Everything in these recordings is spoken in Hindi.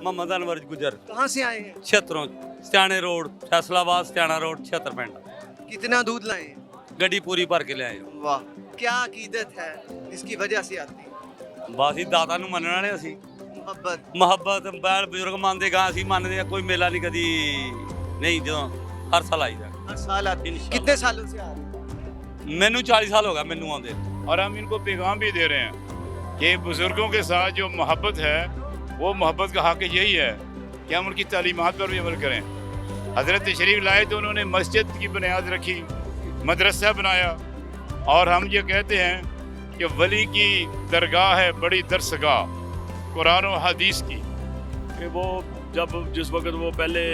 मोहम्मद अनवर गुजर। कहाँ से आए हैं? छिहत्तरों स्याने रोड, फैसलाबाद स्याना रोड, छिहत्तर पिंड। कितना दूध लाए हैं? गड्डी पूरी भर के ले आए। वाह, क्या अकीदत है इसकी वजह से आती है? बस ही दाता ਨੂੰ ਮੰਨਣ ਵਾਲੇ ਅਸੀਂ। मोहब्बत। ਮੁਹੱਬਤ बैल ਬਜ਼ੁਰਗ ਮੰਨਦੇ ਗਾ, ਅਸੀਂ ਮੰਨਦੇ ਆ। ਕੋਈ ਮੇਲਾ ਨਹੀਂ ਕਦੀ ਨਹੀਂ, ਜਦੋਂ ਹਰ ਸਾਲ ਆਈਦਾ। हर साल आती है। इंशाल्लाह। कितने सालों से आ रहे हैं? ਮੈਨੂੰ 40 ਸਾਲ ਹੋ ਗਿਆ ਮੈਨੂੰ ਆਉਂਦੇ। और हम इनको पैगाम भी दे रहे हैं कि बुज़ुर्गों के साथ जो मोहब्बत है वो मोहब्बत का हक़ यही है कि हम उनकी तालीमात पर भी अमल करें। हज़रत तशरीफ़ लाए तो उन्होंने मस्जिद की बुनियाद रखी, मदरसा बनाया, और हम ये कहते हैं कि वली की दरगाह है बड़ी दरसगाह कुरान और हदीस की। कि वो जब जिस वक्त वो पहले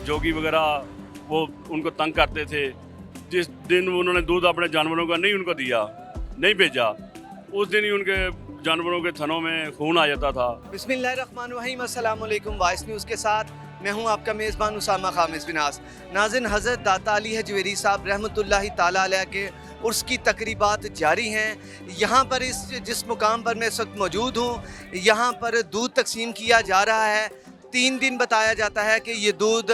जोगी वगैरह वो उनको तंग करते थे, जिस दिन उन्होंने दूध अपने जानवरों का नहीं उनको दिया, नहीं भेजा, उस दिन ही उनके जानवरों के थनों में खून आ जाता था। बिस्मिल्लाहिर्रहमानिर्रहीम, अस्सलाम वालेकुम। वॉइस न्यूज़ के साथ मैं हूं आपका मेज़बान उसामा खामिस बिनास। नाज़रीन, हज़रत दाता अली हजवेरी साहब रहमतुल्लाहि ताला अलैह के उर्स की तकरीबात जारी हैं। यहाँ पर जिस मुकाम पर मैं इस वक्त मौजूद हूँ, यहाँ पर दूध तकसीम किया जा रहा है। 3 दिन बताया जाता है कि ये दूध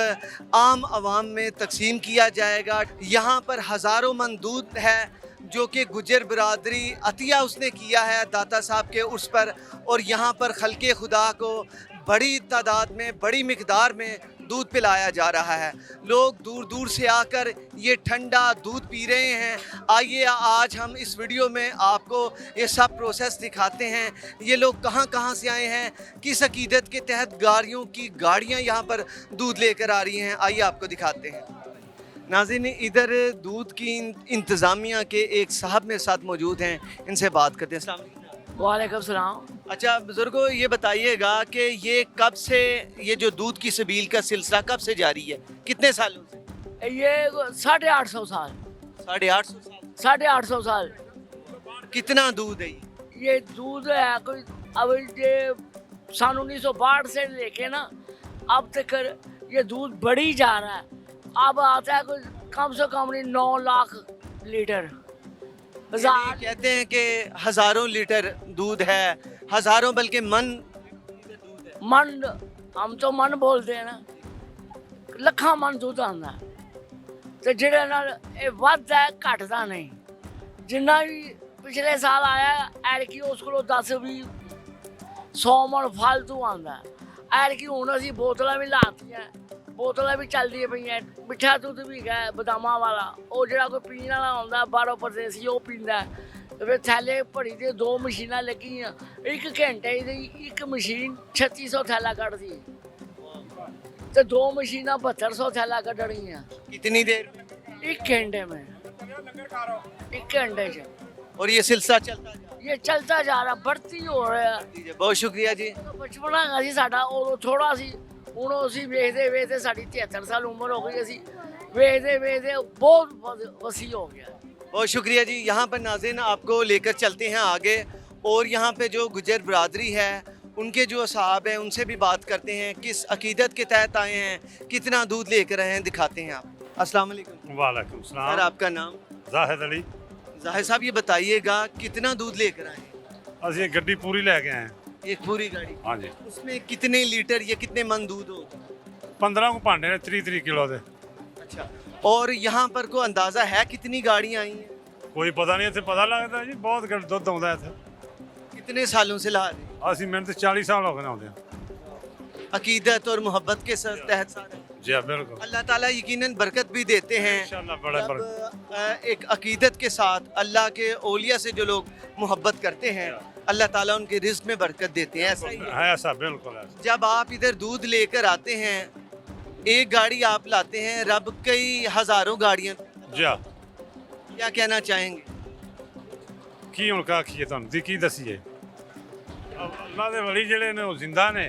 आम आवाम में तकसीम किया जाएगा। यहाँ पर हज़ारों मन दूध है जो कि गुजर बिरादरी अतिया उसने किया है दाता साहब के उर्स पर, और यहाँ पर खल्के खुदा को बड़ी तादाद में, बड़ी मिकदार में दूध पिलाया जा रहा है। लोग दूर दूर से आकर ये ठंडा दूध पी रहे हैं। आइए आज हम इस वीडियो में आपको ये सब प्रोसेस दिखाते हैं। ये लोग कहाँ कहाँ से आए हैं, किस अकीदत के तहत गाड़ियाँ यहाँ पर दूध लेकर आ रही हैं, आइए आपको दिखाते हैं। नाज़रीन, इधर दूध की इंतज़ामिया के एक साहब मेरे साथ मौजूद हैं, इनसे बात करते हैं। अस्सलाम वालेकुम। वालेकुम सलाम। अच्छा बुजुर्गो, ये बताइएगा कि ये कब से, ये जो दूध की सबील का सिलसिला कब से जारी है, कितने सालों से? ये 850 साल। 850 साल। 850 साल। कितना दूध है ये दूध है कोई, अब ये सन 1962 से लेके ना अब तक ये दूध बढ़ी जा रहा है। अब आता है कोई कम से कम नहीं 9 लाख लीटर। यानी कहते हैं कि हज़ारों लीटर दूध है, हज़ारों बल्कि मन, हम तो मन बोलते हैं ना, ਲੱਖਾਂ मन दूध आंदा ਤੇ ਜਿਹੜੇ ਨਾਲ ਇਹ ਵੱਧਦਾ ਹੈ ਘਟਦਾ ਨਹੀਂ। ਜਿੰਨਾ ਵੀ ਪਿਛਲੇ ਸਾਲ ਆਇਆ ਐਲਕੀ ਉਸ ਕੋਲੋਂ 10-20 100 ਮਣ ਫालतू ਆਂਦਾ। ਐਲਕੀ ਹੁਣ ਅਸੀਂ ਬੋਤਲਾਂ ਵੀ ਲਾਤੀਆਂ, ਬੋਤਲਾਂ ਵੀ ਚੱਲਦੀਆਂ ਪਈਆਂ। ਮਿੱਠਾ ਦੁੱਧ ਵੀ ਹੈ ਬਦਾਮਾਂ ਵਾਲਾ, ਉਹ ਜਿਹੜਾ ਕੋਈ ਪੀਣ ਵਾਲਾ ਹੁੰਦਾ ਬਾਹਰੋਂ ਪਰਦੇਸੀ ਉਹ ਪੀਂਦਾ। ਫਿਰ ਥੈਲੇ ਭਰੀ ਦੇ 2 ਮਸ਼ੀਨਾਂ ਲੱਗੀਆਂ, 1 ਘੰਟੇ ਦੀ 1 ਮਸ਼ੀਨ 3600 ਥੈਲਾ ਕੱਢਦੀ तो 2 मशीना 7200 थैला कटनिया। कितनी देर? 1 घंटे में, 1 घंटे से। और ये सिलसिला चलता जा ये चलता जा रहा, बढ़ती हो रहा है। रहा। बहुत शुक्रिया जी। बचपना असी साडा और थोड़ा सी ਹੁਣ ਅਸੀਂ ਵੇਖਦੇ ਸਾਡੀ 73 ਸਾਲ उम्र हो गई, ਅਸੀਂ ਵੇਖਦੇ बहुत वसी हो गया। बहुत शुक्रिया जी। यहाँ पर नाज़रीन आपको लेकर चलते हैं आगे, और यहाँ पे जो गुजर बिरादरी है उनके जो साहब हैं उनसे भी बात करते हैं, किस अकीदत के तहत आए हैं, कितना दूध लेकर आए हैं, दिखाते हैं आप। अस्सलाम वालेकुम। वालेकुम सर, सलाम। आपका नाम? जाहिद अली। जाहिद साहब, ये बताइएगा कितना दूध लेकर आए हैं? ਅਸੀਂ ਗੱਡੀ ਪੂਰੀ ਲੈ ਕੇ ਆਏ ਹਾਂ। एक पूरी गाड़ी। हाँ जी। उसमें कितने लीटर या कितने मन दूध होगा? 15 को भांडे ने 30 किलो दे। अच्छा, और यहाँ पर कोई अंदाज़ा है कितनी गाड़ियाँ आई हैं? ਕੋਈ ਪਤਾ ਨਹੀਂ, ਇੱਥੇ ਪਤਾ ਲੱਗਦਾ ਜੀ ਬਹੁਤ ਦੁੱਧ ਆਉਂਦਾ ਇੱਥੇ। कितने सालों से ला रहे हैं? ਅਸੀਂ ਮੈਨੂੰ ਤੇ 40 ਸਾਲ ਹੋ ਗਏ ਨੇ ਆਉਂਦੇ ਆ। अकीदत और मोहब्बत के तहत सारा। जी बिल्कुल। अल्लाह ताला यकीनन बरकत भी देते हैं। इंशाल्लाह बड़ा जब एक अकीदत के साथ अल्लाह के औलिया से जो लोग मोहब्बत करते हैं, अल्लाह ताला उनके रिज़्क़ में बरकत देते हैं। ऐसा ही है। है ऐसा बिल्कुल है। जब आप इधर दूध लेकर आते हैं, एक गाड़ी आप लाते हैं, रब कई हज़ारों गाड़ियाँ, जी क्या कहना चाहेंगे? ਕੀ ਹੁਣ ਕਾ ਕੀ ਤੁਹਾਨੂੰ ਦੀ ਕੀ ਦਸੀਏ। ਅੱਲਾਹ ਦੇ ਵਲੀ ਜਿਹੜੇ ਨੇ ਉਹ ਜ਼ਿੰਦਾ ਨੇ,